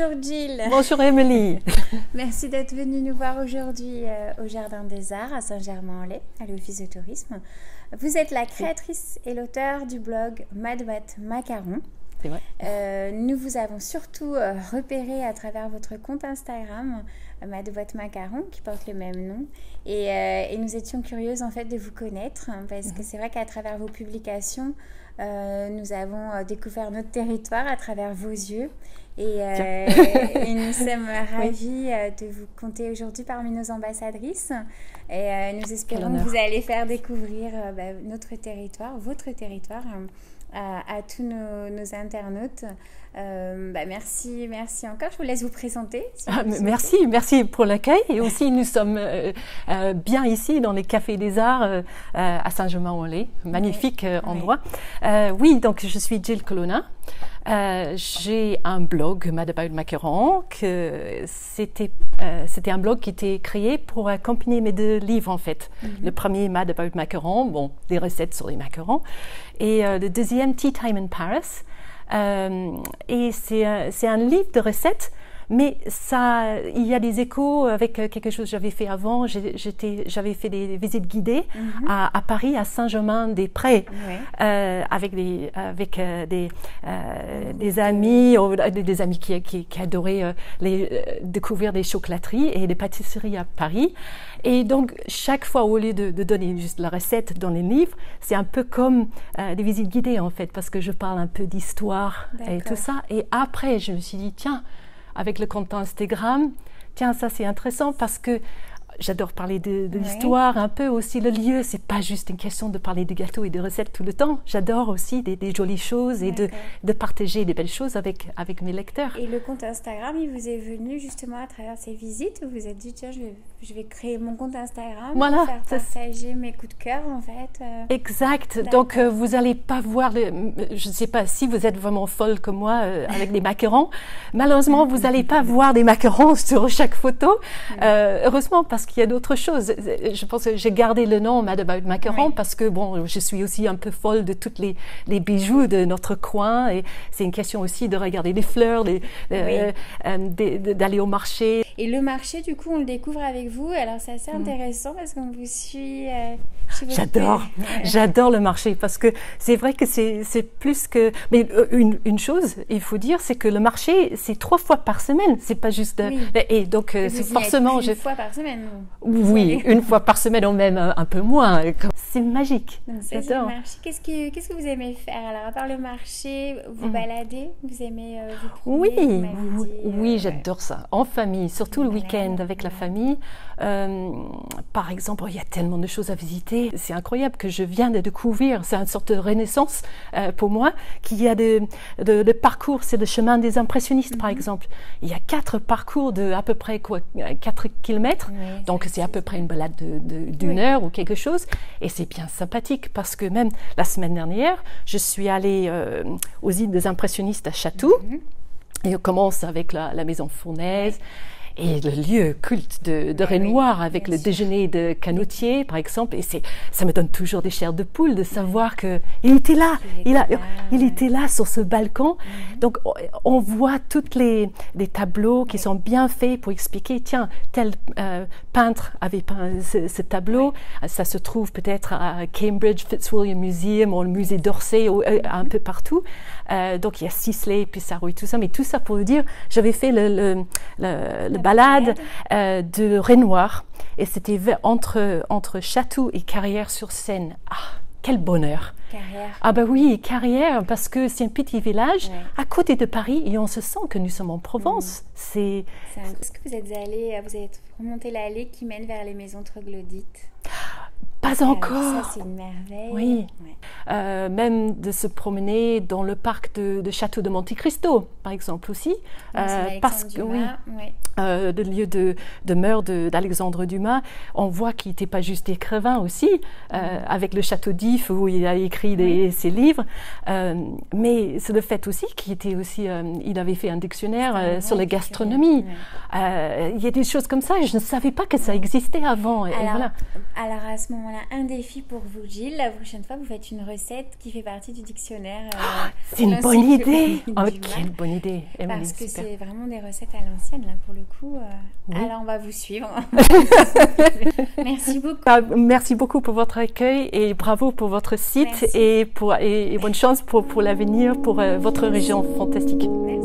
Bonjour Gilles. Bonjour Émilie. Merci d'être venue nous voir aujourd'hui au Jardin des Arts à Saint-Germain-en-Laye, à l'Office de tourisme. Vous êtes la créatrice et l'auteur du blog Mad Boîte Macaron. C'est vrai. Nous vous avons surtout repéré à travers votre compte Instagram Mad Boîte Macaron qui porte le même nom et nous étions curieuses en fait de vous connaître parce que c'est vrai qu'à travers vos publications nous avons découvert notre territoire à travers vos yeux et nous sommes ravis de vous compter aujourd'hui parmi nos ambassadrices et nous espérons que vous allez faire découvrir notre territoire, votre territoire à tous nos internautes. Merci encore. Je vous laisse vous présenter. Merci pour l'accueil. Et aussi, nous sommes bien ici dans les Cafés des Arts à Saint-Germain-en-Laye. Magnifique endroit. Oui, donc je suis Gilles Colonna. J'ai un blog, Mad Boîte Macaron. C'était un blog qui était créé pour accompagner mes 2 livres en fait. Le premier, Mad Boîte Macaron, bon, des recettes sur les macarons. Et le deuxième, Tea Time in Paris. Et c'est un livre de recettes, mais il y a des échos avec quelque chose que j'avais fait avant. J'avais fait des visites guidées à Paris, à Saint-Germain-des-Prés, avec des amis, des amis qui adoraient découvrir des chocolateries et des pâtisseries à Paris. Et donc, chaque fois, au lieu de donner juste la recette dans les livres, c'est un peu comme des visites guidées, en fait, parce que je parle un peu d'histoire et tout ça. Et après, je me suis dit, tiens, avec le compte Instagram, tiens, ça c'est intéressant parce que j'adore parler de l'histoire, un peu aussi le lieu. C'est pas juste une question de parler de gâteaux et de recettes tout le temps. J'adore aussi des jolies choses et de partager des belles choses avec mes lecteurs. Et le compte Instagram, il vous est venu justement à travers ces visites où vous vous êtes dit, tiens, je vais créer mon compte Instagram pour faire partager mes coups de cœur en fait. Exact. Donc vous n'allez pas voir, je ne sais pas si vous êtes vraiment folle comme moi avec des macarons. Malheureusement, vous n'allez pas voir des macarons sur chaque photo. Heureusement, parce qu'il y a d'autres choses. Je pense que j'ai gardé le nom Mad Boîte Macaron parce que bon, je suis aussi un peu folle de toutes les bijoux de notre coin et c'est une question aussi de regarder les fleurs, d'aller au marché. Et le marché, du coup, on le découvre avec vous. Alors c'est assez intéressant parce qu'on vous suit. J'adore le marché parce que c'est vrai que c'est plus que. Mais une chose, il faut dire, c'est que le marché c'est 3 fois par semaine. C'est pas juste. Et donc c'est forcément. Une fois par semaine. Oui, une fois par semaine ou même un peu moins. C'est magique. J'adore. Qu'est-ce que vous aimez faire? Alors, à part le marché, vous baladez? Vous aimez vous promener? Oui, j'adore ça. En famille, surtout le week-end avec la famille. Par exemple, il y a tellement de choses à visiter. C'est incroyable que je viens de découvrir. C'est une sorte de renaissance pour moi. Qu'il y a de parcours, c'est le chemin des impressionnistes, par exemple. Il y a 4 parcours de à peu près 4 kilomètres. Donc, c'est à peu près une balade d'une heure ou quelque chose. Et c'est bien sympathique parce que même la semaine dernière, je suis allée aux îles des impressionnistes à Chatou. Et on commence avec la maison Fournaise. Et le lieu culte de Renoir avec le déjeuner de canotier, par exemple. Et ça me donne toujours des chairs de poule de savoir qu'il était là. Il était là sur ce balcon. Donc, on voit tous les tableaux qui sont bien faits pour expliquer, tiens, tel peintre avait peint ce tableau. Ça se trouve peut-être à Cambridge Fitzwilliam Museum ou le musée d'Orsay, un peu partout. Donc, il y a Sisley, Pissarro et tout ça. Mais tout ça pour vous dire, j'avais fait le balade de Renoir et c'était entre Chatou et Carrières-sur-Seine. Ah, quel bonheur! Carrières. Ah bah oui, Carrières, parce que c'est un petit village à côté de Paris et on se sent que nous sommes en Provence. Est-ce que vous avez remonté l'allée qui mène vers les maisons troglodytes? Pas encore. Ça, c'est une merveille. Oui. Même de se promener dans le parc de Château de Monte Cristo, par exemple aussi. Parce que le lieu de demeure d'Alexandre Dumas, on voit qu'il n'était pas juste écrivain aussi, avec le Château d'If où il a écrit ses livres. Mais c'est le fait aussi qu'il était aussi, il avait fait un dictionnaire sur la gastronomie. Il y a des choses comme ça, je ne savais pas que ça existait avant. Alors à ce moment-là, un défi pour vous, Gilles. La prochaine fois, vous faites une recette qui fait partie du dictionnaire. C'est une bonne idée. Quelle bonne idée, Emily. Parce que super. c'est vraiment des recettes à l'ancienne, là, pour le coup. Oui. Alors, on va vous suivre. Merci beaucoup. Merci beaucoup pour votre accueil et bravo pour votre site et bonne chance pour l'avenir, pour votre région fantastique. Merci.